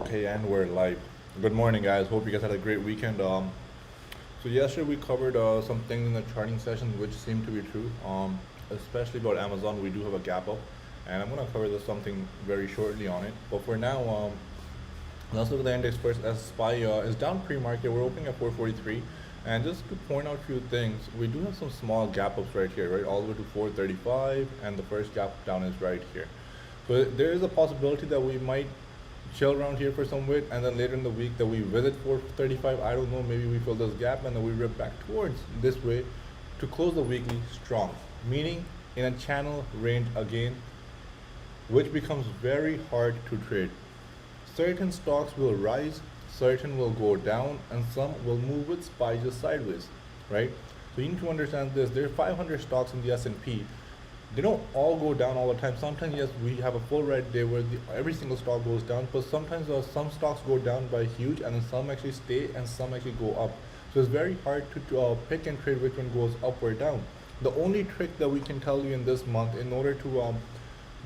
Okay, and we're live. Good morning, guys. Hope you guys had a great weekend. So yesterday we covered some things in the charting session which seem to be true. Especially about Amazon, we do have a gap up, and I'm gonna cover this something very shortly on it. But for now, let's look at the index first. As SPY is down pre-market. We're opening at 443, and just to point out a few things, we do have some small gap ups right here, right, all the way to 435, and the first gap down is right here. So there is a possibility that we might chill around here for some bit, and then later in the week that we visit 435. I don't know, maybe we fill this gap and then we rip back towards this way to close the weekly strong, meaning in a channel range again, which becomes very hard to trade. Certain stocks will rise, certain will go down, and some will move with SPY just sideways, right? So you need to understand this. There are 500 stocks in the S&P. They don't all go down all the time. Sometimes, yes, we have a full red day where every single stock goes down, but sometimes some stocks go down by huge, and then some actually stay and some actually go up. So it's very hard to pick and trade which one goes up or down. The only trick that we can tell you in this month, in order to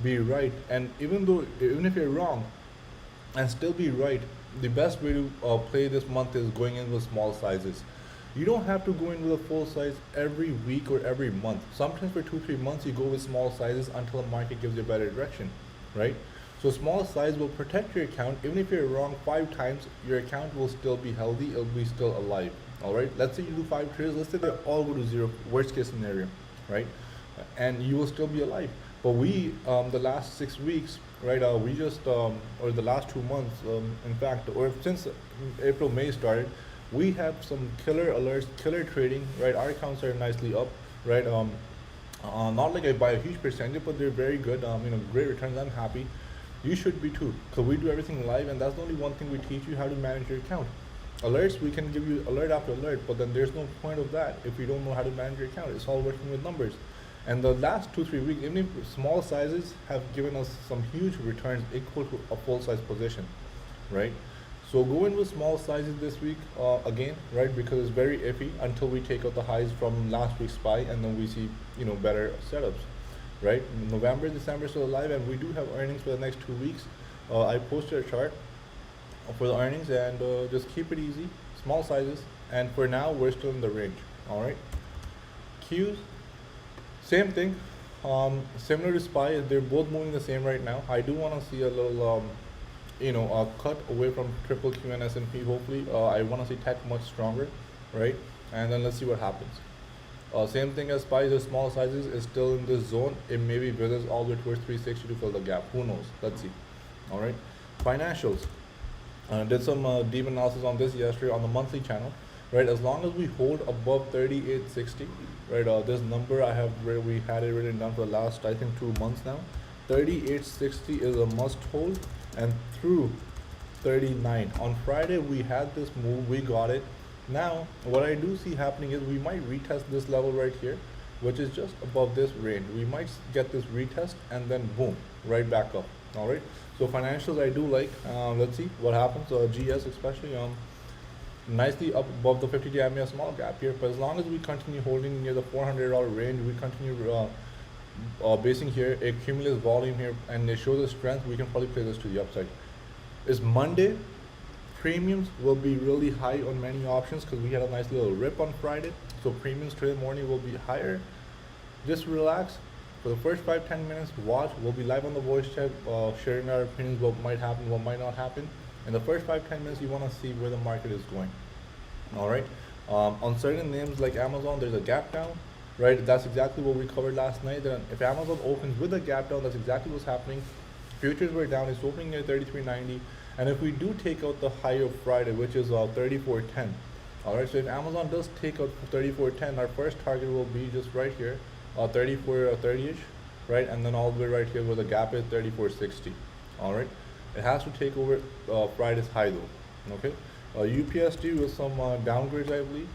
be right, and even if you're wrong and still be right, the best way to play this month is going in with small sizes. You don't have to go in with a full size every week or every month. Sometimes for 2-3 months you go with small sizes until the market gives you a better direction, right? So small size will protect your account. Even if you're wrong 5 times, your account will still be healthy. It'll be still alive. All right. Let's say you do 5 trades. Let's say they all go to zero. Worst case scenario, right? And you will still be alive. But we, the last 6 weeks, right? We just or the last 2 months, in fact, or since April, May started, we have some killer alerts, killer trading, right? Our accounts are nicely up, right? Not like I buy a huge percentage, but they're very good. Great returns. I'm happy. You should be too, because we do everything live, and that's the only one thing we teach you: how to manage your account. Alerts, we can give you alert after alert, but then there's no point of that if you don't know how to manage your account. It's all working with numbers. And the last 2-3 weeks, even if small sizes have given us some huge returns equal to a full size position, right? So go in with small sizes this week again, right? Because it's very iffy until we take out the highs from last week's SPY, and then we see better setups, right? November, December still alive, and we do have earnings for the next 2 weeks. I posted a chart for the earnings, and just keep it easy, small sizes, and for now we're still in the range. All right. Qs, same thing. Similar to SPY, they're both moving the same right now. I do want to see a little cut away from triple Q and S&P. Hopefully, I want to see tech much stronger, right? And then let's see what happens. Same thing as SPY, the small sizes is still in this zone. It maybe visits all the way towards 360 to fill the gap. Who knows? Let's see. All right. Financials. Did some deep analysis on this yesterday on the monthly channel, right? As long as we hold above 3860, right? This number we had it written down for the last, I think, 2 months now. 3860 is a must hold, and through 39 on Friday we had this move, we got it. Now what I do see happening is we might retest this level right here, which is just above this range. We might get this retest and then boom, right back up. All right, so financials I do like. Let's see what happens. GS especially nicely up above the 50 MA, small gap here, but as long as we continue holding near the $400 range, we continue basing here a cumulative volume here, and they show the strength, we can probably play this to the upside. It's Monday. Premiums will be really high on many options because we had a nice little rip on Friday, so premiums today morning will be higher. Just relax for the first 5-10 minutes. Watch. We'll be live on the voice chat, sharing our opinions, what might happen, what might not happen. In the first 5-10 minutes, you want to see where the market is going. All right. On certain names like Amazon, there's a gap down, right? That's exactly what we covered last night. Then if Amazon opens with a gap down, that's exactly what's happening. Futures were down. It's opening near 33.90, and if we do take out the high of Friday, which is 34.10, all right. So if Amazon does take out 34.10, our first target will be just right here, 34.30ish, right, and then all the way right here where the gap is 34.60. All right. It has to take over Friday's high though. Okay. UPSD with some downgrades, I believe.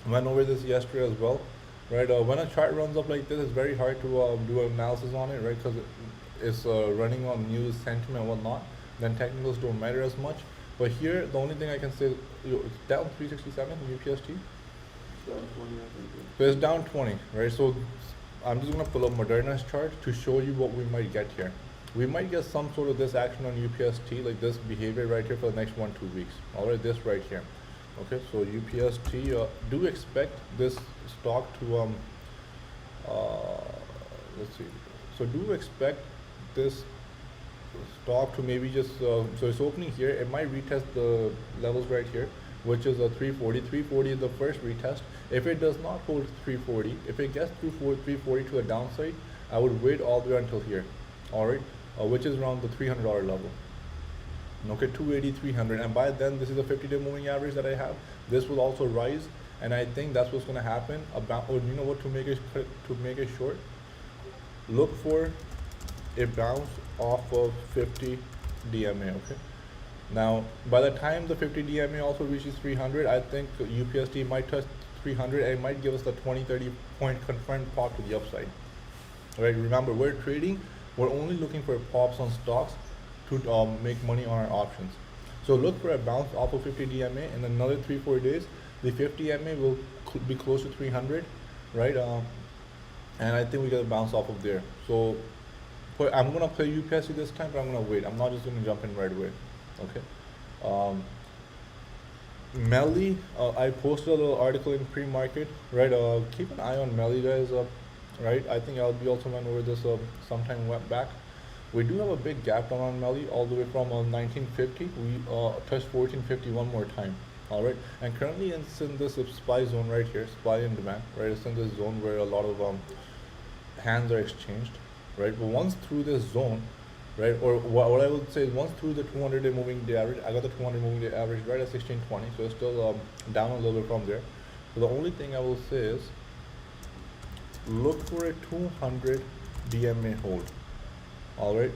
Went over this yesterday as well, right? When a chart runs up like this, it's very hard to do analysis on it, right? Because it's running on news, sentiment, and whatnot. Then technicals don't matter as much. But here, the only thing I can say, it's down 367 UPSD. Down 20, I think. So it's down 20, right? So I'm just gonna pull up Moderna's chart to show you what we might get here. we might get some sort of this action on UPST, like this behavior right here for the next 1-2 weeks. All right, this right here. Okay, so UPST, do expect this stock to let's see. So do expect this stock to maybe just so it's opening here. It might retest the levels right here, which is a 340. 340 is the first retest. If it does not hold 340, if it gets through 340 to the downside, I would wait all the way until here. All right, which is around the $300 level. Okay, 280, 300, and by then this is a 50-day moving average that I have. This will also rise, and I think that's what's going to happen. About, or you know what, to make it short, look for a bounce off of 50 DMA. Okay, now by the time the 50 DMA also reaches 300, I think UPST might touch 300 and it might give us the 20-30 point confirmed pop to the upside. All right, remember, we're trading, we're only looking for pops on stocks to make money on our options. So look for a bounce off of 50 DMA in another 3-4 days. The 50 DMA will be close to 300, right? And I think we get a bounce off of there. So I'm gonna play UPSC this time, but I'm gonna wait. I'm not just gonna jump in right away. Okay. Melly, I posted a little article in pre-market, right? Keep an eye on Melly, guys. Right? I think I'll be also went over this sometime back. We do have a big gap down on Melly all the way from 1950. We touched 1450 one more time. All right, and currently it's in this supply zone right here, supply and demand. Right, it's in this zone where a lot of hands are exchanged. Right, but once through this zone, right, or what I would say is once through the 200-day moving day average, I got the 200 moving day average right at 1620, so it's still down a little bit from there. So the only thing I will say is look for a 200 DMA hold. All right,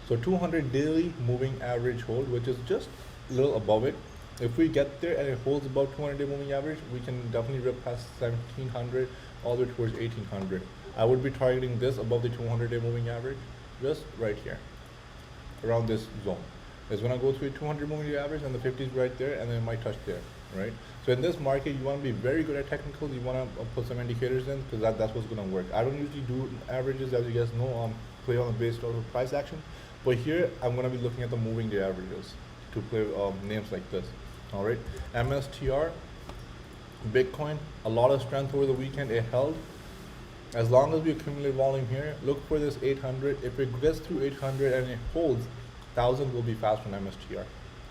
so 200 daily moving average hold, which is just a little above it. If we get there and it holds above 200-day moving average, we can definitely rip past 1700 all the way towards 1800. I would be targeting this above the 200-day moving average, just right here, around this zone. It's gonna go through a 200 moving average and the 50 is right there, and then it might touch there, right? So in this market, you want to be very good at technicals. You want to put some indicators in, because that's what's gonna work. I don't usually do averages, as you guys know, play on the base of price action, but here I'm gonna be looking at the moving day averages to play names like this. All right, MSTR, Bitcoin, a lot of strength over the weekend. It held. As long as we accumulate volume here, look for this 800. If it gets through 800 and it holds, 1000 will be fast on MSTR.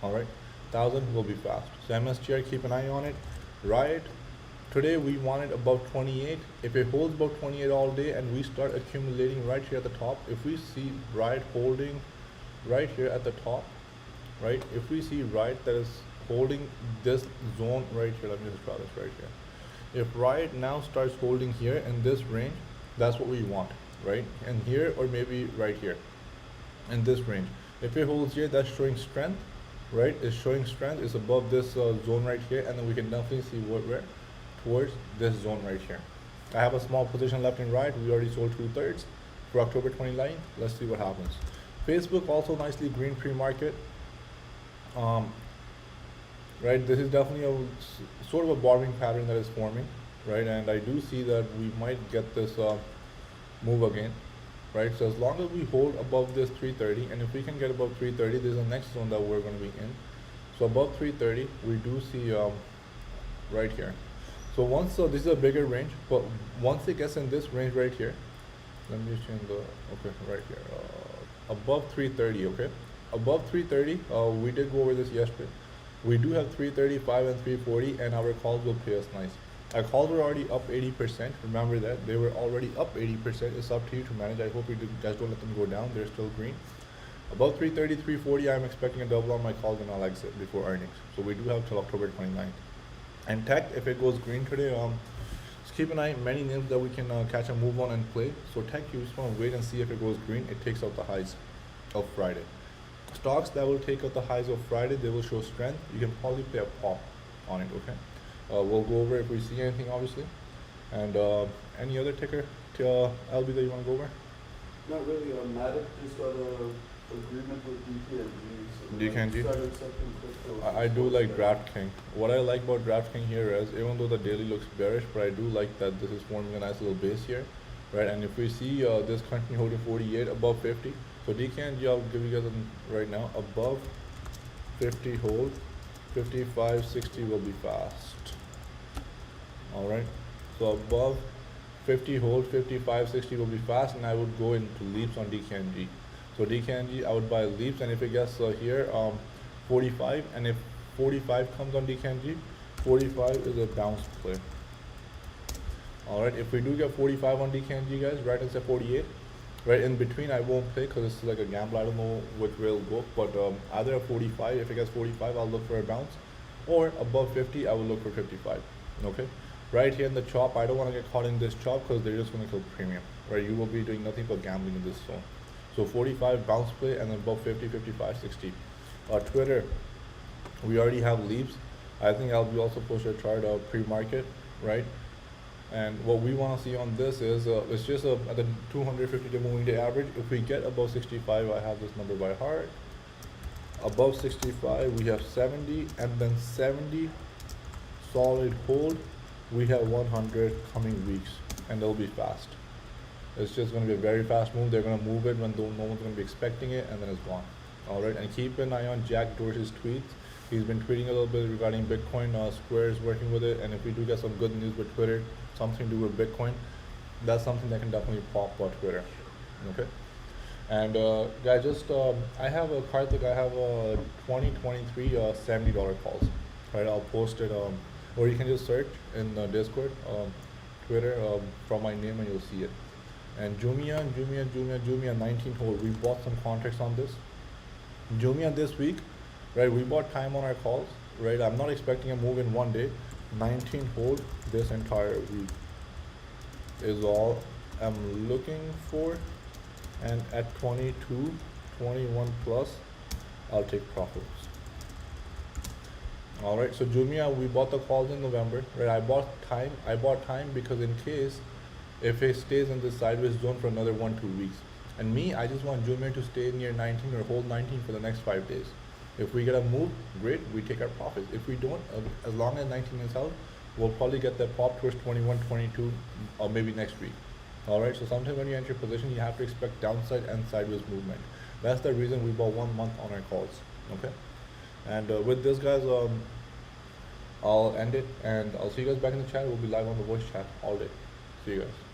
All right, 1000 will be fast. So MSTR, keep an eye on it. Riot, today we want it above 28. If it holds above 28 all day and we start accumulating right here at the top, if we see Riot holding right here at the top, right? If we see Riot that is holding this zone right here, let me just draw this right here. If Riot now starts holding here in this range, that's what we want, right? And here, or maybe right here in this range. If it holds here, that's showing strength, right? It's showing strength, it's above this zone right here, and then we can definitely see what we're towards this zone right here. I have a small position left in Riot. We already sold 2/3 for October 29th. Let's see what happens. Facebook also nicely green pre-market. Right, this is definitely a sort of a bottoming pattern that is forming, right? And I do see that we might get this move again, right? So as long as we hold above this 330, and if we can get above 330, this is the next zone that we're going to be in. So above 330, we do see right here. So once this is a bigger range, but once it gets in this range right here, let me change the right here, above 330, okay, above 330, we did go over this yesterday. We do have 335 and 340, and our calls will pay us nice. Our calls were already up 80%. Remember that they were already up 80%. It's up to you to manage. I hope you guys don't let them go down. They're still green. Above 330, 340, I'm expecting a double on my calls, and I'll exit before earnings. So we do have till October 29th. And tech, if it goes green today, just keep an eye. Many names that we can catch a move on and play. So tech, you just want to wait and see if it goes green. It takes out the highs of Friday. Stocks that will take out the highs of Friday, they will show strength. You can probably play a pop on it, okay? We'll go over if we see anything, obviously. And any other ticker to LB that you want to go over? Not really. Matic just got a agreement with DKNG. So DKNG? started accepting crypto. I do like DraftKings. What I like about DraftKings here is, even though the daily looks bearish, but I do like that this is forming a nice little base here, right? And if we see this continue holding 48 above 50, so So DKNG, I'll give you guys right now, above 50 hold, 55, 60 will be fast. Alright, so above 50 hold, 55, 60 will be fast, and I would go into leaps on DKNG. So DKNG, I would buy leaps, and if it gets here, 45, and if 45 comes on DKNG, 45 is a bounce play. Alright, if we do get 45 on DKNG, guys, right instead 48, right in between I won't play because this is like a gamble. I don't know which way it'll go, but either a 45, if it gets 45, I'll look for a bounce, or above 50, I will look for 55. Okay, right here in the chop, I don't want to get caught in this chop because they're just going to kill premium, right? You will be doing nothing but gambling in this zone. So 45 bounce play, and then above 50, 55, 60. Twitter, we already have leaps. I think I'll be also push a chart pre-market, right? And what we want to see on this is it's just at the 250-day moving day average. If we get above 65, I have this number by heart. Above 65, we have 70, and then 70 solid hold. We have 100 coming weeks, and they'll be fast. It's just going to be a very fast move. They're going to move it when no one's going to be expecting it, and then it's gone. All right, and keep an eye on Jack Dorsey's tweets. He's been tweeting a little bit regarding Bitcoin. Square is working with it, and if we do get some good news with Twitter, something to do with Bitcoin, that's something that can definitely pop on Twitter. Okay, and guys, just I have a card that I have a 2023 $70 calls. Right, I'll post it, or you can just search in Discord, Twitter, from my name, and you'll see it. And Jumia 19 hold. We bought some contracts on this. Jumia this week, right? We bought time on our calls, right? I'm not expecting a move in one day. 19 hold this entire week is all I'm looking for, and at 22, 21 plus, I'll take profits. All right, so Jumia, we bought the calls in November, right? I bought time because in case if it stays in this sideways zone for another 1-2 weeks. And me, I just want Jumia to stay near 19 or hold 19 for the next 5 days. If we get a move, great, we take our profits. If we don't, as long as 19 is held, we'll probably get that pop towards 21, 22, or maybe next week. All right, so sometimes when you enter position, you have to expect downside and sideways movement. That's the reason we bought 1 month on our calls. Okay, and with this, guys, I'll end it, and I'll see you guys back in the chat. We'll be live on the voice chat all day. See you guys.